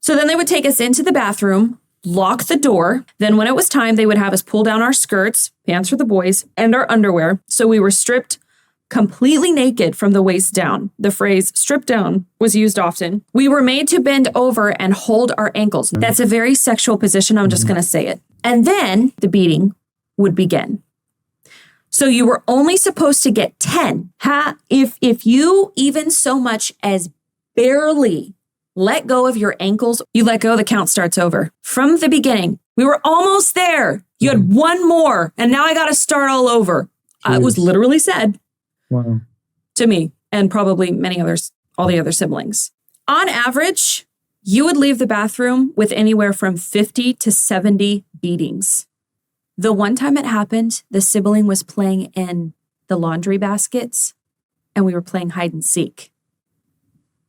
So then they would take us into the bathroom, lock the door. Then when it was time, they would have us pull down our skirts, pants for the boys, and our underwear. So we were stripped completely naked from the waist down. The phrase strip down was used often. We were made to bend over and hold our ankles. That's a very sexual position. I'm just going to say it. And then the beating would begin. So you were only supposed to get 10. If you even so much as barely let go of your ankles, you let go, the count starts over. From the beginning, we were almost there. You had one more, and now I got to start all over. It was literally said to me and probably many others, all the other siblings. On average, you would leave the bathroom with anywhere from 50 to 70 beatings. The one time it happened, the sibling was playing in the laundry baskets, and we were playing hide and seek.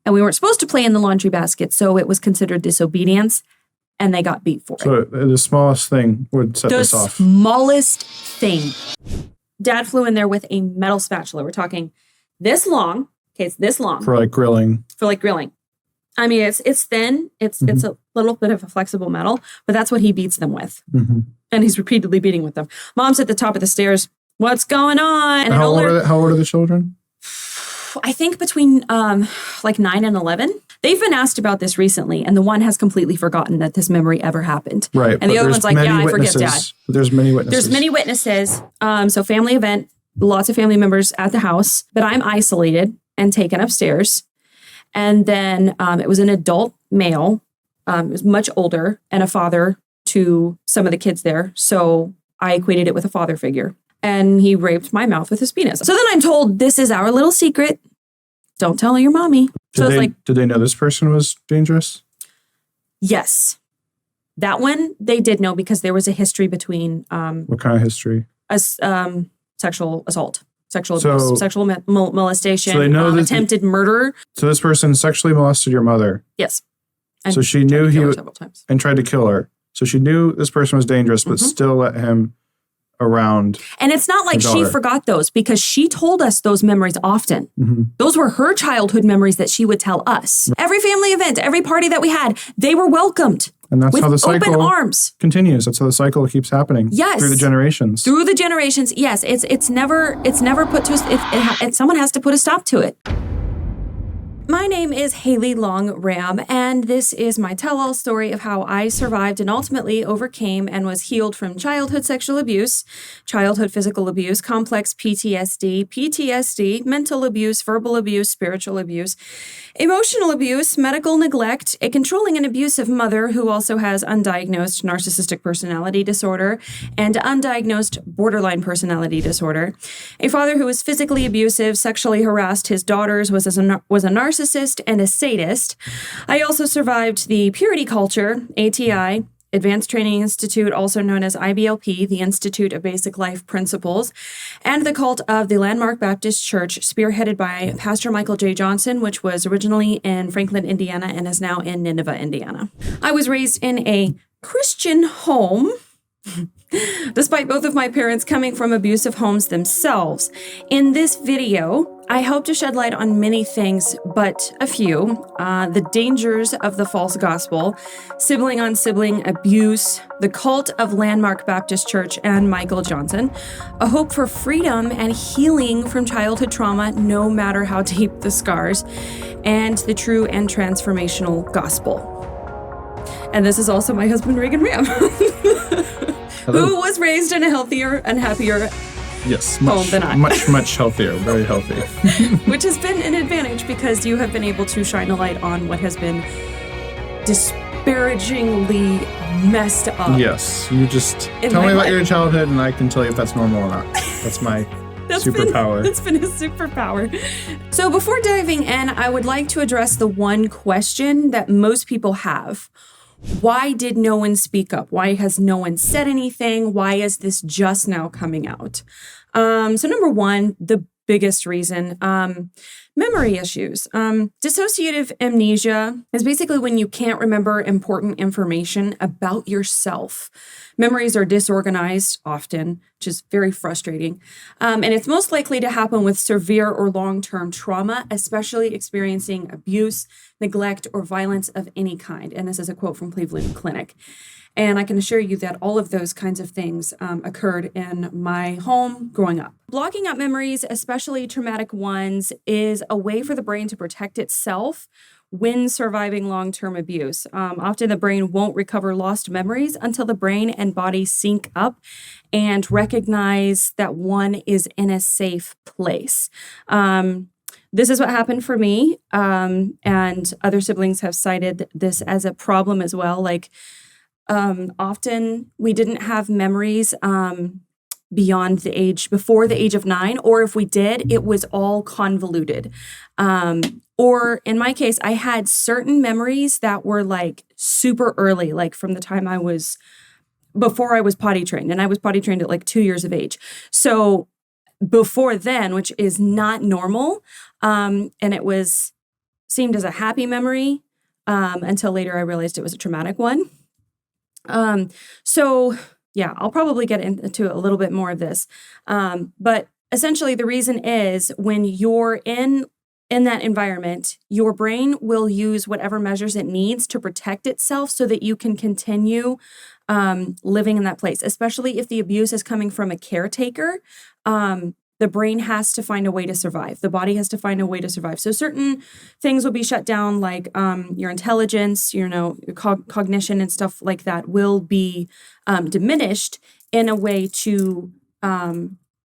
And we weren't supposed to play in the laundry basket, so it was considered disobedience, and they got beat for it. So the smallest thing would set this off. The smallest thing. Dad flew in there with a metal spatula. We're talking this long. Okay, it's this long. For like grilling. I mean, it's thin. It's a little bit of a flexible metal, but that's what he beats them with. And he's repeatedly beating with them. Mom's at the top of the stairs. What's going on? And how old are the children? I think between like 9 and 11. They've been asked about this recently, and the one has completely forgotten that this memory ever happened. Right. And the other one's like, yeah, I forget, Dad. There's many witnesses. There's many witnesses. So family event, lots of family members at the house, but I'm isolated and taken upstairs. And then it was an adult male. It was much older and a father to some of the kids there. So I equated it with a father figure. And he raped my mouth with his penis. So then I'm told, this is our little secret. Don't tell your mommy. Did they know this person was dangerous? Yes. That one, they did know because there was a history between... what kind of history? Sexual assault, sexual abuse, sexual molestation, so they know attempted murder. So this person sexually molested your mother? Yes. And so she knew he several times. And tried to kill her. So she knew this person was dangerous, but still let him around. And it's not like she forgot those because she told us those memories often. Those were her childhood memories that she would tell us. Every family event, every party that we had, they were welcomed. And that's how the cycle open arms continues. That's how the cycle keeps happening. Yes. Through the generations. Through the generations. Yes. It's never put to someone has to put a stop to it. My name is Haley Long Ramm, and this is my tell-all story of how I survived and ultimately overcame and was healed from childhood sexual abuse, childhood physical abuse, complex PTSD, mental abuse, verbal abuse, spiritual abuse, emotional abuse, medical neglect, a controlling and abusive mother who also has undiagnosed narcissistic personality disorder and undiagnosed borderline personality disorder, a father who was physically abusive, sexually harassed his daughters, was a narcissist, and a sadist. I also survived the purity culture, ATI, Advanced Training Institute, also known as IBLP, the Institute of Basic Life Principles, and the cult of the Landmark Baptist Church, spearheaded by Pastor Michael J. Johnson, which was originally in Franklin, Indiana, and is now in Nineveh, Indiana. I was raised in a Christian home, despite both of my parents coming from abusive homes themselves. In this video, I hope to shed light on many things, but a few. The dangers of the false gospel, sibling on sibling abuse, the cult of Landmark Baptist Church and Michael Johnson, a hope for freedom and healing from childhood trauma, no matter how deep the scars, and the true and transformational gospel. And this is also my husband, Reagan Ramm. Who was raised in a healthier and happier home than I. Much healthier, very healthy. Which has been an advantage because you have been able to shine a light on what has been disparagingly messed up. Yes, you just tell me about your childhood and I can tell you if that's normal or not. That's my superpower. That's been a superpower. So before diving in, I would like to address the one question that most people have. Why did no one speak up? Why has no one said anything? Why is this just now coming out? So number one, the biggest reason, Memory issues. Dissociative amnesia is basically when you can't remember important information about yourself. Memories are disorganized often, which is very frustrating. And it's most likely to happen with severe or long-term trauma, especially experiencing abuse, neglect, or violence of any kind. And this is a quote from Cleveland Clinic. And I can assure you that all of those kinds of things occurred in my home growing up. Blocking out memories, especially traumatic ones, is a way for the brain to protect itself when surviving long-term abuse. Often the brain won't recover lost memories until the brain and body sync up and recognize that one is in a safe place. This is what happened for me, and other siblings have cited this as a problem as well. Like, often we didn't have memories before the age of 9, or if we did, it was all convoluted. Or in my case, I had certain memories that were like super early, like from the time before I was potty trained, and I was potty trained at like 2 years of age. So before then, which is not normal, and it seemed as a happy memory, until later I realized it was a traumatic one. So yeah, I'll probably get into a little bit more of this. But essentially the reason is when you're in that environment, your brain will use whatever measures it needs to protect itself so that you can continue living in that place, especially if the abuse is coming from a caretaker. The brain has to find a way to survive. The body has to find a way to survive. So certain things will be shut down, like your intelligence, your cognition and stuff like that will be diminished in a way to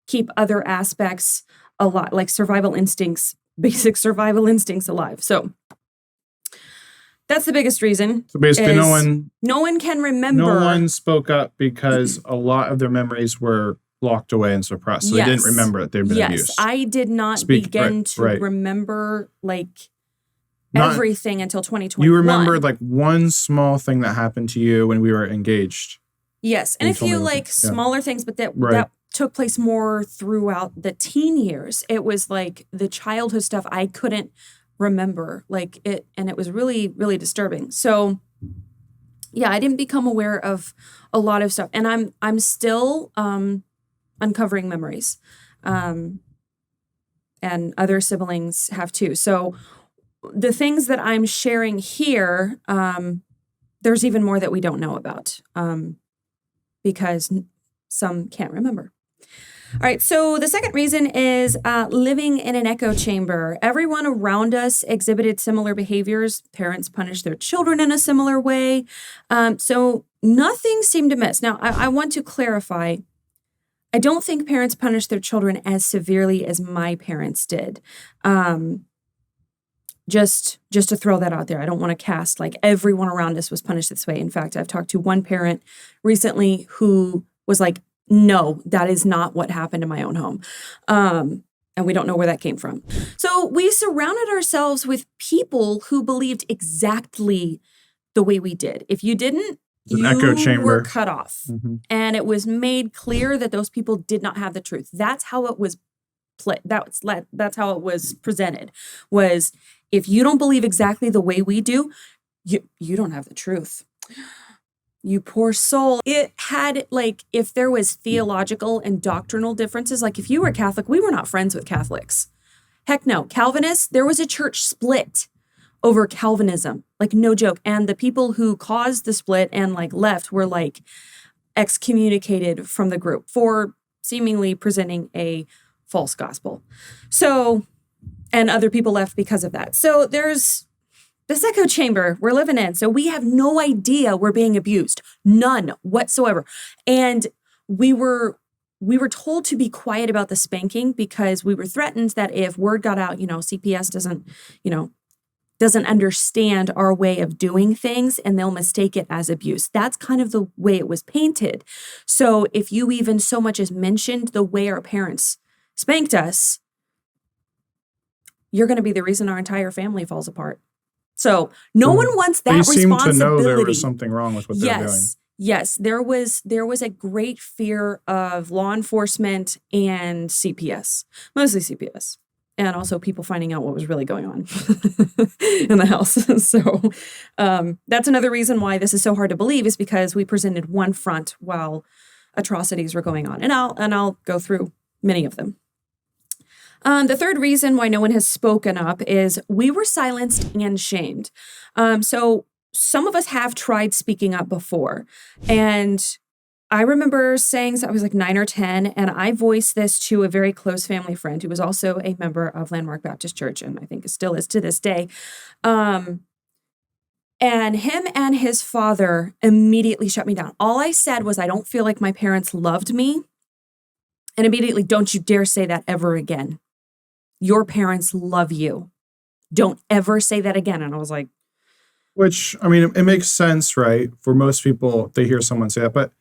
keep other aspects alive, like basic survival instincts alive. So that's the biggest reason. So basically no one can remember. No one spoke up because a lot of their memories were locked away and suppressed. So they didn't remember that they'd been abused. Yes, I did not begin to remember everything until 2021. You remembered like one small thing that happened to you when we were engaged. Yes, and a few smaller things, but that took place more throughout the teen years. It was like the childhood stuff I couldn't remember, and it was really, really disturbing. So yeah, I didn't become aware of a lot of stuff, and I'm still uncovering memories, and other siblings have too. So the things that I'm sharing here, there's even more that we don't know about, because some can't remember. All right, so the second reason is living in an echo chamber. Everyone around us exhibited similar behaviors. Parents punished their children in a similar way. So nothing seemed amiss. Now, I want to clarify, I don't think parents punish their children as severely as my parents did. Just to throw that out there. I don't want to cast like everyone around us was punished this way. In fact, I've talked to one parent recently who was like, no, that is not what happened in my own home. And we don't know where that came from. So we surrounded ourselves with people who believed exactly the way we did. If you didn't, you echo chamber. Were cut off. Mm-hmm. And it was made clear that those people did not have the truth. That's how it was that's how it was presented, was if you don't believe exactly the way we do, you don't have the truth. You poor soul. It had, like, if there was theological and doctrinal differences, like if you were Catholic, we were not friends with Catholics. Heck no. Calvinists, there was a church split over Calvinism, like no joke. And the people who caused the split and like left were like excommunicated from the group for seemingly presenting a false gospel. So, and other people left because of that. So there's this echo chamber we're living in. So we have no idea we're being abused. None whatsoever. And we were told to be quiet about the spanking because we were threatened that if word got out, CPS doesn't understand our way of doing things and they'll mistake it as abuse. That's kind of the way it was painted. So if you even so much as mentioned the way our parents spanked us, you're going to be the reason our entire family falls apart. So no one wants that responsibility. They seem to know there was something wrong with what they're doing. Yes, there was a great fear of law enforcement and CPS, mostly CPS. and also people finding out what was really going on in the house. So that's another reason why this is so hard to believe, is because we presented one front while atrocities were going on. And I'll go through many of them. The third reason why no one has spoken up is we were silenced and shamed. So some of us have tried speaking up before. And I remember saying, so I was like 9 or 10, and I voiced this to a very close family friend who was also a member of Landmark Baptist Church, and I think it still is to this day. And him and his father immediately shut me down. All I said was, I don't feel like my parents loved me. And immediately, don't you dare say that ever again. Your parents love you. Don't ever say that again. And I was like... Which, I mean, it makes sense, right? For most people, they hear someone say that, but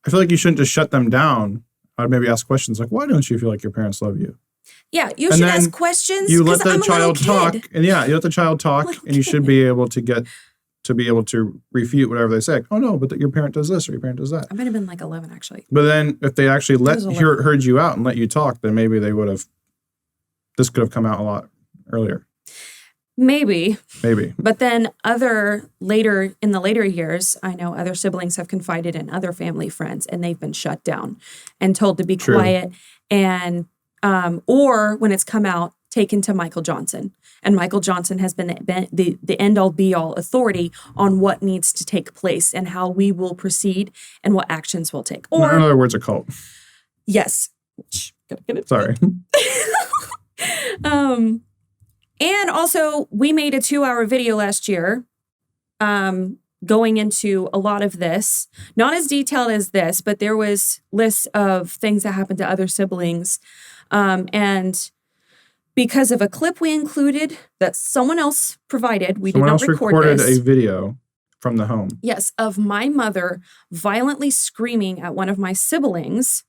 I feel like you shouldn't just shut them down. I'd maybe ask questions like, why don't you feel like your parents love you? Yeah, you should ask questions. You let the child talk. And you let the child talk, and you should be able to refute whatever they say. Oh, no, but your parent does this or your parent does that. I might have been like 11, actually. But then if they actually heard you out and let you talk, then maybe they would have, this could have come out a lot earlier. Maybe. But then in the later years, I know other siblings have confided in other family friends, and they've been shut down and told to be quiet, and or when it's come out, taken to Michael Johnson. And Michael Johnson has been the end-all be-all authority on what needs to take place and how we will proceed and what actions we'll take. Or, in other words, a cult. Yes. Sorry. And also, we made a 2-hour video last year going into a lot of this. Not as detailed as this, but there was lists of things that happened to other siblings. And because of a clip we included that someone else provided, we did not record recorded this. A video from the home. Yes, of my mother violently screaming at one of my siblings.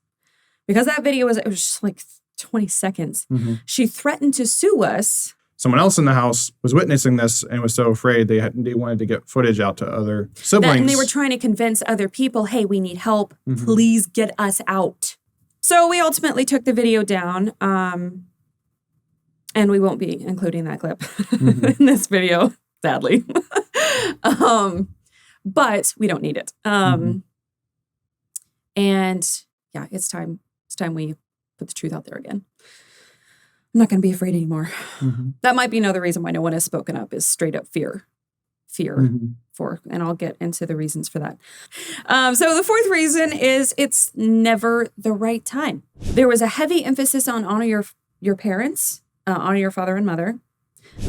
Because that video was just like 20 seconds. Mm-hmm. She threatened to sue us. Someone else in the house was witnessing this and was so afraid they wanted to get footage out to other siblings. And they were trying to convince other people, hey, we need help. Mm-hmm. Please get us out. So we ultimately took the video down, and we won't be including that clip in this video, sadly. But we don't need it. And yeah, it's time we put the truth out there again. I'm not going to be afraid anymore. Mm-hmm. That might be another reason why no one has spoken up, is straight up fear and I'll get into the reasons for that. So the fourth reason is it's never the right time. There was a heavy emphasis on honor your parents, honor your father and mother,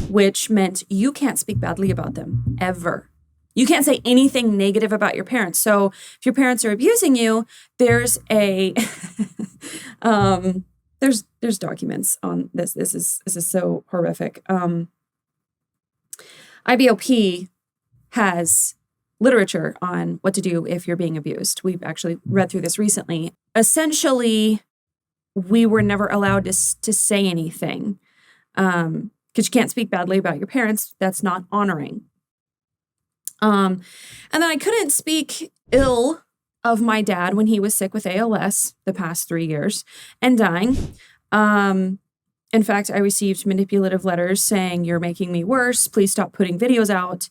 which meant you can't speak badly about them ever. You can't say anything negative about your parents. So if your parents are abusing you, there's a there's documents on this. This is so horrific. IBOP has literature on what to do if you're being abused. We've actually read through this recently. Essentially, we were never allowed to say anything because you can't speak badly about your parents. That's not honoring. And then I couldn't speak ill of my dad when he was sick with ALS the past 3 years and dying. In fact, I received manipulative letters saying, you're making me worse. Please stop putting videos out.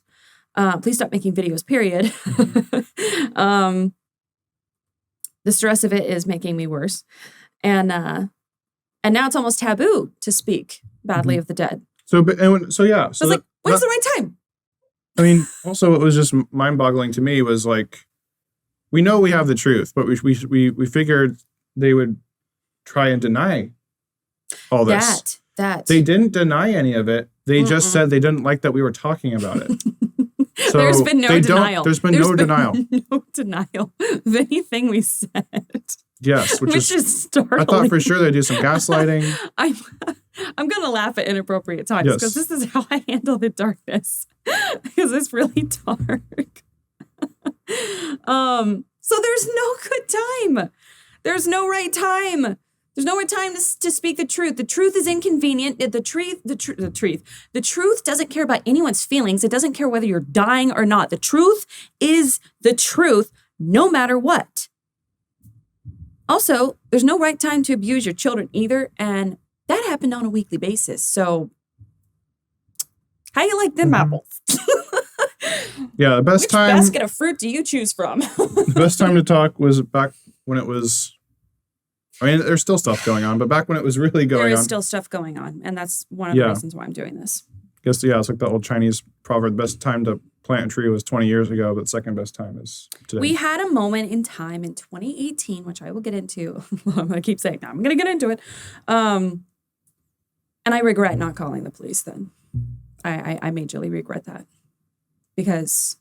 Please stop making videos, period. The stress of it is making me worse. And now it's almost taboo to speak badly of the dead. So yeah. I was like, when's the right time? I mean, also, what was just mind-boggling to me was like, we know we have the truth, but we figured they would try and deny all this. That. They didn't deny any of it. They just said they didn't like that we were talking about it. So there's been no denial. There's been no denial of anything we said. Yes, which is startling. I thought for sure they'd do some gaslighting. I'm going to laugh at inappropriate times because this is how I handle the darkness because it's really dark. So there's no good time. There's no right time. There's no right time to speak the truth. The truth is inconvenient. The truth doesn't care about anyone's feelings. It doesn't care whether you're dying or not. The truth is the truth, no matter what. Also, there's no right time to abuse your children either. And that happened on a weekly basis. So how you like them apples? Yeah, the best Which time. basket of fruit do you choose from? The best time to talk was back when it was. I mean, there's still stuff going on, but back when it was really going on. There is still stuff going on, and that's one of the reasons why I'm doing this. I guess, it's like the old Chinese proverb, the best time to plant a tree was 20 years ago, but second best time is today. We had a moment in time in 2018, which I will get into. I'm going to keep saying that. I'm going to get into it. And I regret not calling the police then. I majorly regret that because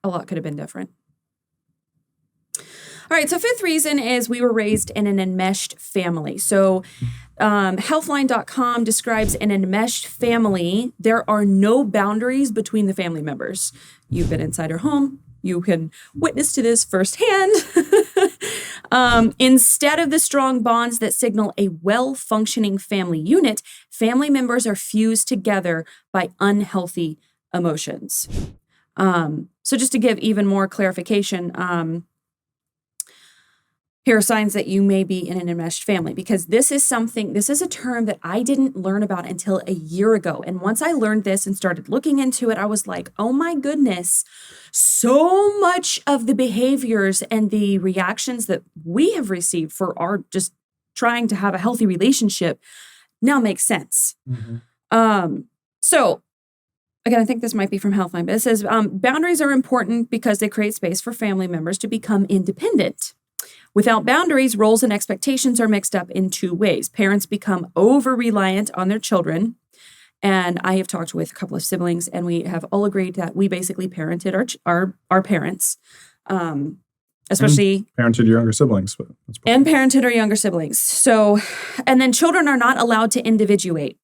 a lot could have been different. All right, so fifth reason is we were raised in an enmeshed family. So Healthline.com describes an enmeshed family. There are no boundaries between the family members. You've been inside our home. You can witness to this firsthand. Instead of the strong bonds that signal a well-functioning family unit, family members are fused together by unhealthy emotions. So just to give even more clarification, here are signs that you may be in an enmeshed family, because this is a term that I didn't learn about until a year ago. And once I learned this and started looking into it, I was like, oh my goodness, so much of the behaviors and the reactions that we have received for our just trying to have a healthy relationship now makes sense. So again, I think this might be from Healthline, but it says boundaries are important because they create space for family members to become independent. Without boundaries, roles and expectations are mixed up in two ways. Parents become over-reliant on their children. And I have talked with a couple of siblings, and we have all agreed that we basically parented our parents, especially... And parented your younger siblings. And parented our younger siblings. So, and then children are not allowed to individuate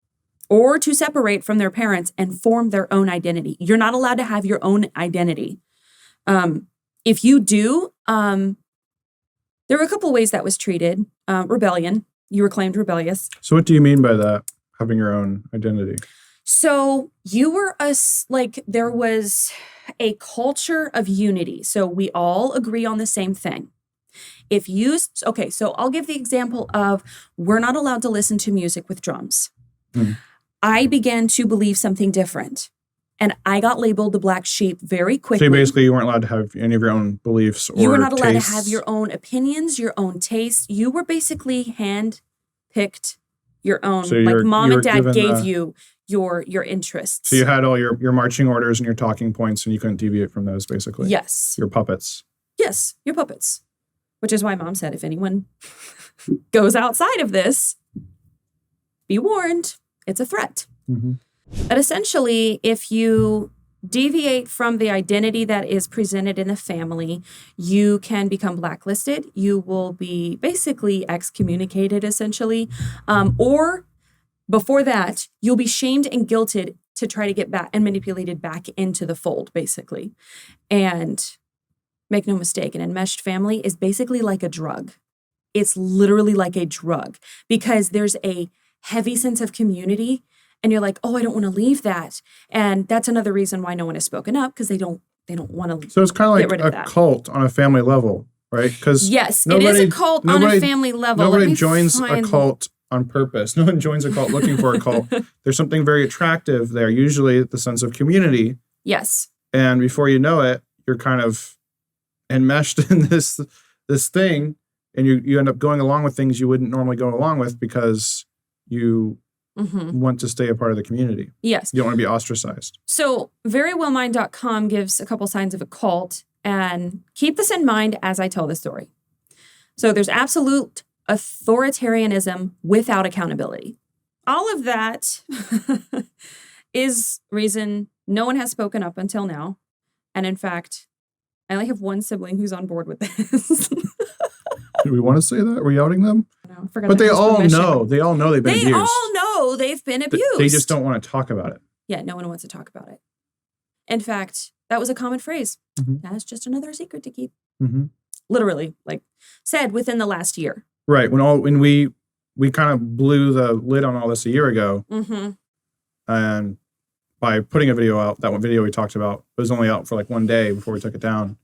or to separate from their parents and form their own identity. You're not allowed to have your own identity. If you do... there were a couple of ways that was treated. Rebellion. You were claimed rebellious. So what do you mean by that, having your own identity? So you were there was a culture of unity. So we all agree on the same thing. So I'll give the example of we're not allowed to listen to music with drums. I began to believe something different. And I got labeled the black sheep very quickly. So basically you weren't allowed to have any of your own beliefs or You were not allowed tastes. to have your own opinions, your own tastes. You were basically hand-picked your own. So like mom and dad gave you your interests. So you had all your marching orders and your talking points, and you couldn't deviate from those, basically. Yes. Your puppets. Yes, your puppets. Which is why mom said, if anyone goes outside of this, be warned, it's a threat. But essentially, if you deviate from the identity that is presented in the family, you can become blacklisted. You will be basically excommunicated, essentially. Or before that, you'll be shamed and guilted to try to get back and manipulated back into the fold, basically. And make no mistake, an enmeshed family is basically like a drug. It's literally like a drug because there's a heavy sense of community. And you're like, oh, I don't want to leave that. And that's another reason why no one has spoken up, because they don't want to. So it's kind of like a cult on a family level, right? Because yes, it is a cult on a family level. Nobody joins a cult on purpose. No one joins a cult looking for a cult. There's something very attractive there, usually the sense of community. Yes. And before you know it, you're kind of enmeshed in this thing, and you end up going along with things you wouldn't normally go along with because you want to stay a part of the community. Yes. You don't want to be ostracized. So verywellmind.com gives a couple signs of a cult, and keep this in mind as I tell the story. So there's absolute authoritarianism without accountability. All of that is reason no one has spoken up until now. And in fact, I only have one sibling who's on board with this. Do we want to say that? Are we outing them? No, I forgot. But they all know. They all know they've been abused. They all know they've been abused. They just don't want to talk about it. Yeah, no one wants to talk about it. In fact, that was a common phrase. That's just another secret to keep. Literally, said within the last year. Right. When we kind of blew the lid on all this a year ago. And by putting a video out, that one video we talked about was only out for like one day before we took it down.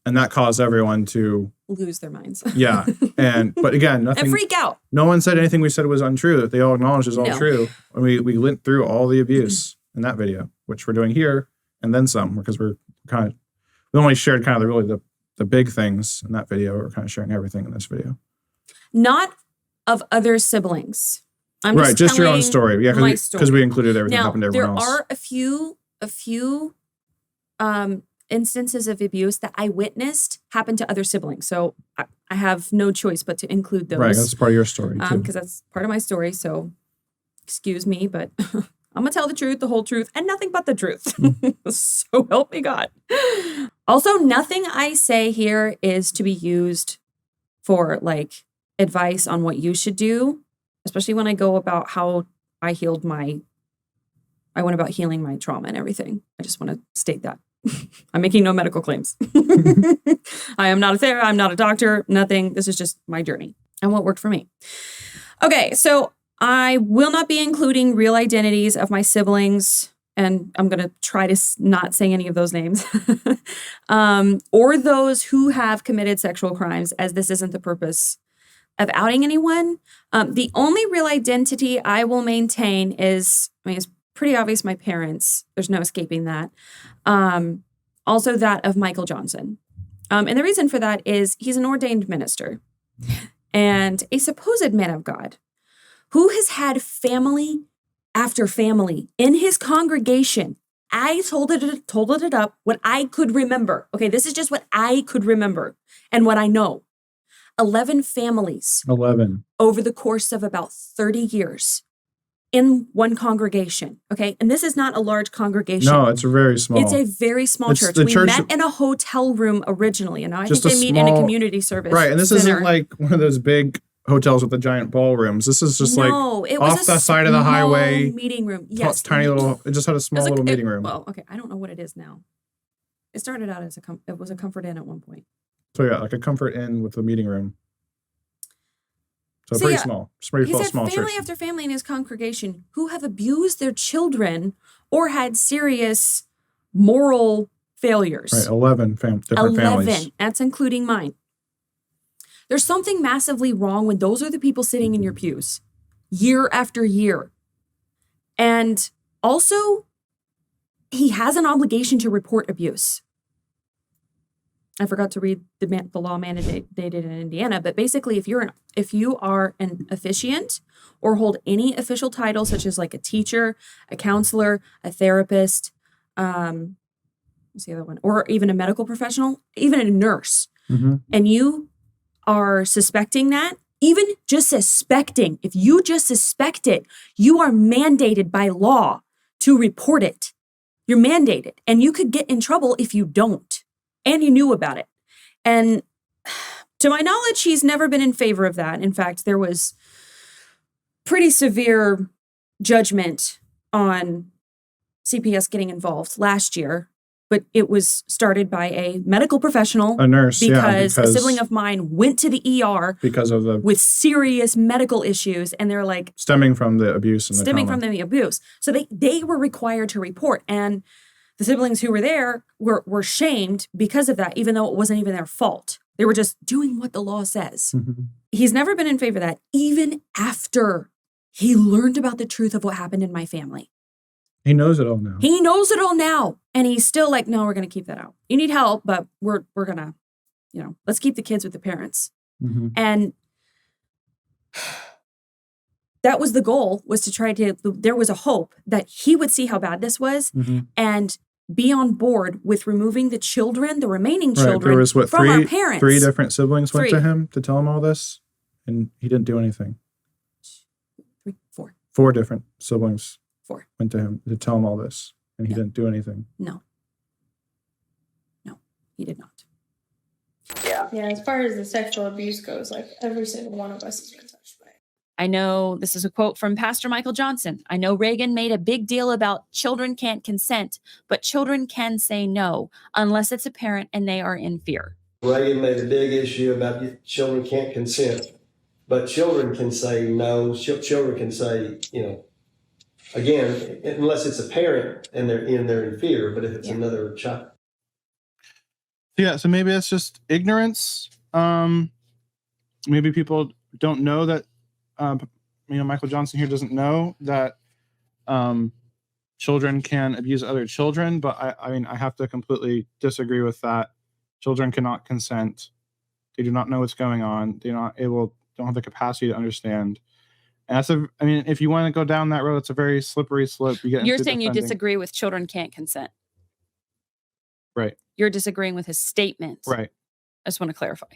And that caused everyone to lose their minds. Yeah. But again, nothing. And freak out. No one said anything we said was untrue. They all acknowledged is all true. And we went through all the abuse in that video, which we're doing here and then some, because we only shared kind of the big things in that video. We're kind of sharing everything in this video. Not of other siblings. I'm just your own story. Yeah, because we included everything that happened to everyone else. There are a few instances of abuse that I witnessed happen to other siblings. So I have no choice but to include those. Right, that's part of your story too. Because that's part of my story. So excuse me, but I'm going to tell the truth, the whole truth, and nothing but the truth. So help me God. Also, nothing I say here is to be used for like advice on what you should do, especially when I go about how I went about healing my trauma and everything. I just want to state that. I'm making no medical claims. I am not a therapist. I'm not a doctor, nothing. This is just my journey and what worked for me. Okay, so I will not be including real identities of my siblings, and I'm going to try to not say any of those names, or those who have committed sexual crimes, as this isn't the purpose of outing anyone. The only real identity I will maintain is, it's pretty obvious, my parents. There's no escaping that. Also that of Michael Johnson. And the reason for that is he's an ordained minister and a supposed man of God who has had family after family in his congregation. I told it up what I could remember. Okay, this is just what I could remember and what I know. 11 families. 11. Over the course of about 30 years. In one congregation, okay? And this is not a large congregation. No, it's very small. It's a very small church. We met in a hotel room originally, and now I think they meet in a community service Right, and this isn't like one of those big hotels with the giant ballrooms. This is just off the side of the highway. Meeting room. Yes. Tiny little, it just had a small little meeting room. Well, okay, I don't know what it is now. It started out as it was a Comfort Inn at one point. So yeah, like a Comfort Inn with a meeting room. So pretty small. It's pretty small church. Family after family in his congregation who have abused their children or had serious moral failures. Right, 11 different families. 11. That's including mine. There's something massively wrong when those are the people sitting in your pews year after year. And also, he has an obligation to report abuse. I forgot to read the law mandated in Indiana, but basically, if you are an officiant or hold any official title, such as like a teacher, a counselor, a therapist, what's the other one, or even a medical professional, even a nurse, and you are suspecting that, even just suspecting, if you just suspect it, you are mandated by law to report it. You're mandated, and you could get in trouble if you don't. And he knew about it. And to my knowledge, he's never been in favor of that. In fact, there was pretty severe judgment on CPS getting involved last year, but it was started by a medical professional, a nurse, because a sibling of mine went to the ER with serious medical issues, and they're like stemming from the abuse and So they were required to report, and the siblings who were there were shamed because of that, even though it wasn't even their fault. They were just doing what the law says. He's never been in favor of that, even after he learned about the truth of what happened in my family. He knows it all now. He knows it all now. And he's still like, no, we're going to keep that out. You need help, but we're going to, let's keep the kids with the parents. And that was the goal, was to try to, there was a hope that he would see how bad this was and be on board with removing the children, the remaining children, there was, from our parents. 3 different siblings went to him to tell him all this, and he didn't do anything. 4. 4 different siblings 4 went to him to tell him all this, and he didn't do anything. No, he did not. Yeah, as far as the sexual abuse goes, like every single one of us has been touched by it. I know this is a quote from Pastor Michael Johnson. I know Reagan made a big deal about children can't consent, but children can say no unless it's a parent and they are in fear. Reagan made a big issue about children can't consent, but children can say no. Children can say, again, unless it's a parent and they're in fear, but if it's another child. Yeah, so maybe it's just ignorance. Maybe people don't know that, Michael Johnson here doesn't know that children can abuse other children, but I have to completely disagree with that. Children cannot consent. They do not know what's going on. Don't have the capacity to understand. And if you want to go down that road, it's a very slippery slope. You're saying you disagree with children can't consent. Right. You're disagreeing with his statement. Right. I just want to clarify.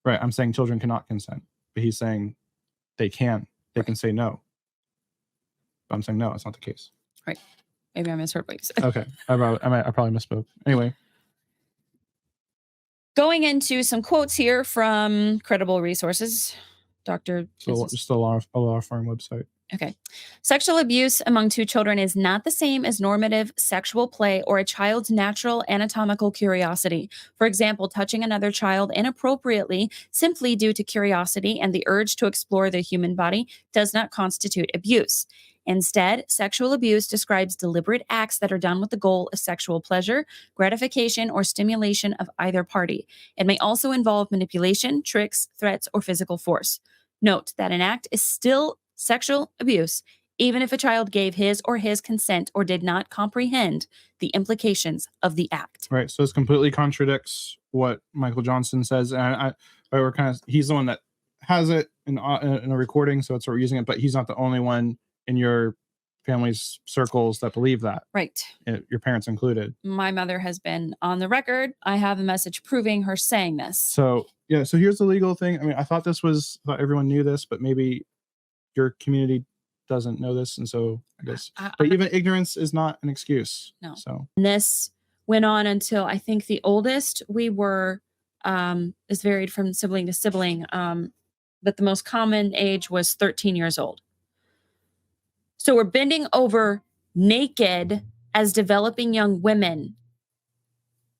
Right. I'm saying children cannot consent, but he's saying they can. They can say no. But I'm saying no, it's not the case. Right. Maybe I misheard what you said. Okay. I probably misspoke. Anyway. Going into some quotes here from credible resources. Just a law firm website. Okay. Sexual abuse among two children is not the same as normative sexual play or a child's natural anatomical curiosity. For example, touching another child inappropriately simply due to curiosity and the urge to explore the human body does not constitute abuse. Instead, sexual abuse describes deliberate acts that are done with the goal of sexual pleasure, gratification, or stimulation of either party. It may also involve manipulation, tricks, threats, or physical force. Note that an act is still sexual abuse, even if a child gave his consent or did not comprehend the implications of the act. Right. So this completely contradicts what Michael Johnson says. And he's the one that has it in a recording, so we're using it, but he's not the only one in your family's circles that believe that. Right. Your parents included. My mother has been on the record. I have a message proving her saying this. So here's the legal thing. I thought everyone knew this, but maybe your community doesn't know this. And so I guess, but even ignorance is not an excuse. No. So this went on until I think the oldest we were, is varied from sibling to sibling. But the most common age was 13 years old. So we're bending over naked as developing young women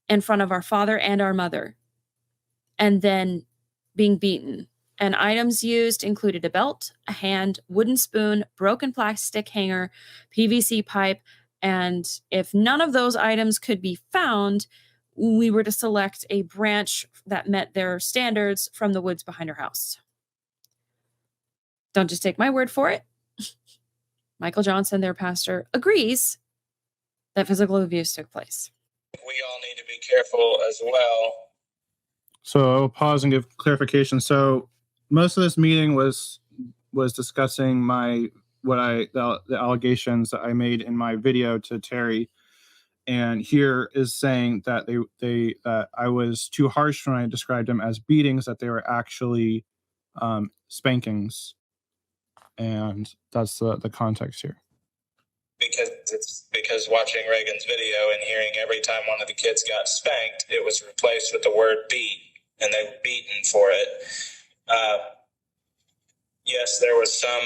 in front of our father and our mother, and then being beaten. And items used included a belt, a hand, wooden spoon, broken plastic hanger, PVC pipe, and if none of those items could be found, we were to select a branch that met their standards from the woods behind our house. Don't just take my word for it. Michael Johnson, their pastor, agrees that physical abuse took place. We all need to be careful as well. So I'll pause and give clarification. So most of this meeting was discussing the allegations that I made in my video to Terry, and here is saying that that I was too harsh when I described them as beatings, that they were actually spankings. And that's the context here. Because watching Reagan's video and hearing every time one of the kids got spanked, it was replaced with the word beat, and they were beaten for it. Yes, there was some.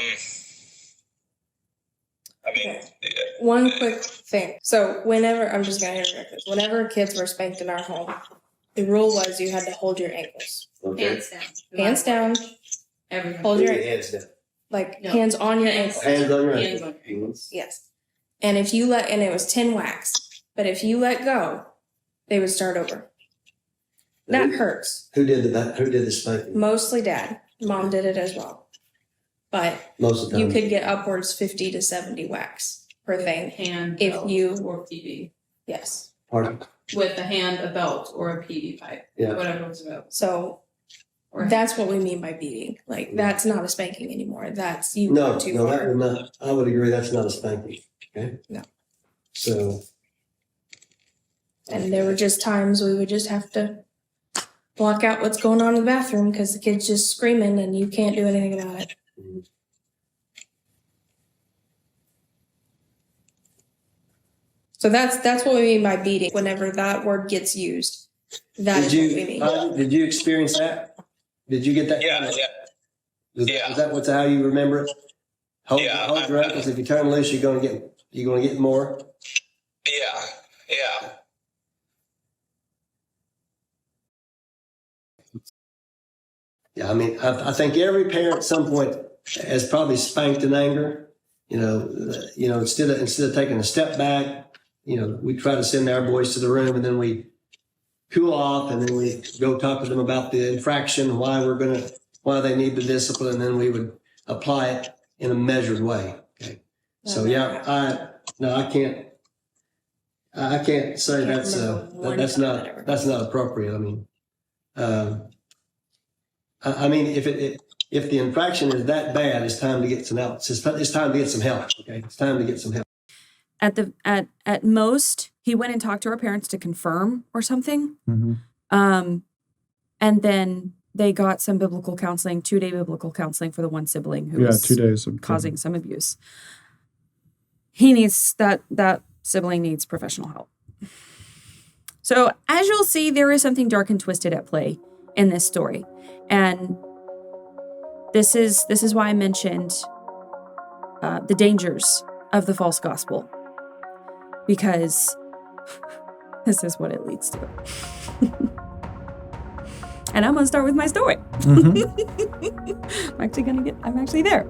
One quick thing. So I'm just going to interject this. Whenever kids were spanked in our home, the rule was you had to hold your ankles. Okay. Hands down. Everything. Hold your hands down. Hands on your ankles. Hands on your Hands ankles. Yes. And if you and it was 10 whacks, but if you let go, they would start over. That hurts. Who did the spanking? Mostly Dad. Mom did it as well. But Most of the time. you could get upwards 50 to 70 whacks per thing. Hand, If belt, you- or PV. Yes. Pardon? With a hand, a belt, or a PV pipe. Yeah. Whatever it's about. So Or that's what we mean by beating. That's not a spanking anymore. That's you No, go too that far. would not. I would agree that's not a spanking. Okay. No. So. And there were just times we would just have to block out what's going on in the bathroom because the kid's just screaming and you can't do anything about it. Mhm. So that's what we mean by beating. Whenever that word gets used, that is what we mean. Did you experience that? Did you get that? Yeah. Is that how you remember it? Hold your ankles. If you turn loose, you're gonna get more. Yeah. Yeah, I think every parent at some point has probably spanked in anger. Instead of taking a step back, we try to send our boys to the room, and then we cool off, and then we go talk to them about the infraction, why they need the discipline, and then we would apply it in a measured way. Okay. So I can't say that's not appropriate. I mean, if the infraction is that bad, it's time to get some help. It's time to get some help. Okay, it's time to get some help. At most, he went and talked to her parents to confirm or something. Mm-hmm. And then they got some biblical counseling, 2-day biblical counseling for the one sibling who was 2 days of causing some abuse. He needs that sibling needs professional help. So as you'll see, there is something dark and twisted at play in this story. And this is why I mentioned the dangers of the false gospel, because this is what it leads to. And I'm going to start with my story. Mm-hmm. I'm actually there.